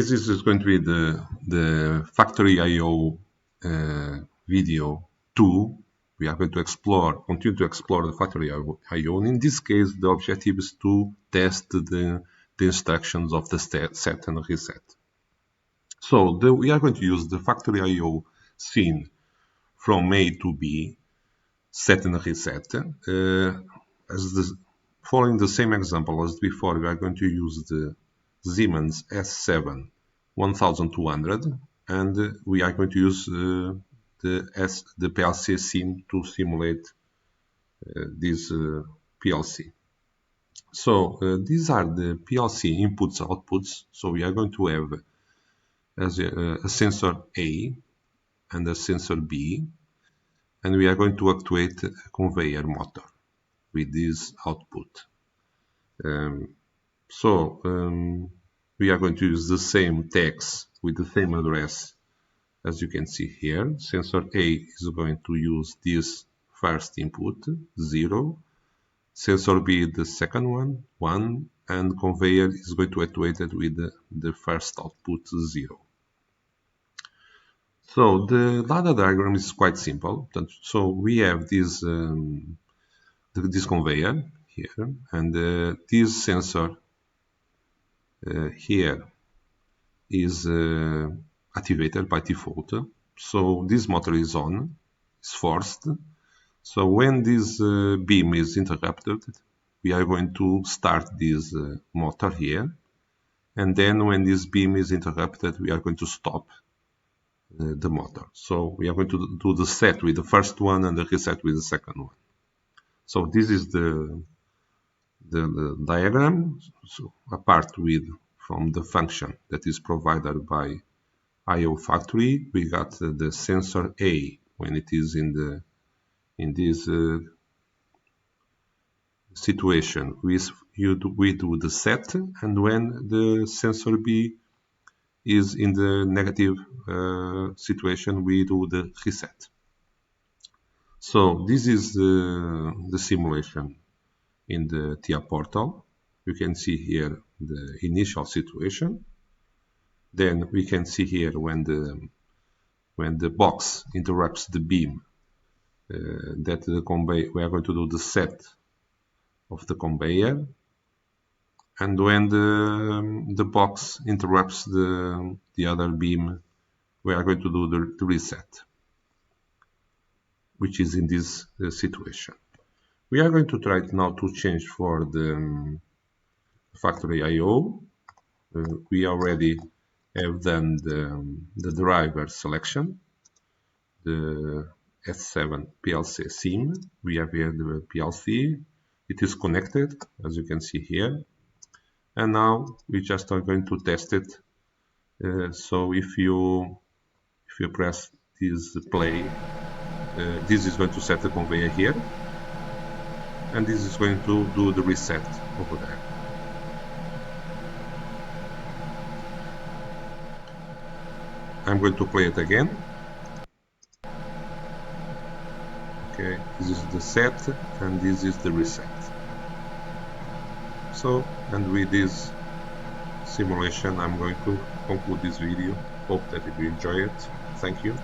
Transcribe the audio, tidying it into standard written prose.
This is going to be the factory I/O video 2. We are going to continue to explore the factory I/O. In this case, the objective is to test the instructions of the set and reset. So we are going to use the factory I/O scene from A to B, set and reset. Following the same example as before, we are going to use the Siemens S7-1200, and we are going to use the PLC scene to simulate this PLC. So these are the PLC inputs outputs. So we are going to have as a sensor A and a sensor B, and we are going to actuate a conveyor motor with this output. We are going to use the same tags with the same address as you can see here. Sensor A is going to use this first input, 0. Sensor B the second one, 1. And conveyor is going to actuate it with the first output, 0. So the ladder diagram is quite simple. So we have this conveyor here, and this sensor here is activated by default. So this motor is on, is forced. So when this beam is interrupted, we are going to start this motor here, and then when this beam is interrupted, we are going to stop the motor. So we are going to do the set with the first one and the reset with the second one. So this is the diagram. So apart from the function that is provided by I/O Factory, we got the sensor A when it is in this situation. We do the set, and when the sensor B is in the negative situation, we do the reset. So this is the simulation in the TIA portal. You can see here the initial situation. Then we can see here when the box interrupts the beam, that the conveyor, we are going to do the set of the conveyor. And when the box interrupts the other beam, we are going to do the reset, which is in this situation. We are going to try now to change for the factory I/O. We already have done the driver selection, the S7 PLC SIEM. We have here the PLC. It is connected, as you can see here. And now we just are going to test it. So if you press this play, this is going to set the conveyor here, and this is going to do the reset over there. I'm going to play it again. Okay, this is the set and this is the reset. So, and with this simulation, I'm going to conclude this video. Hope that you enjoy it. Thank you.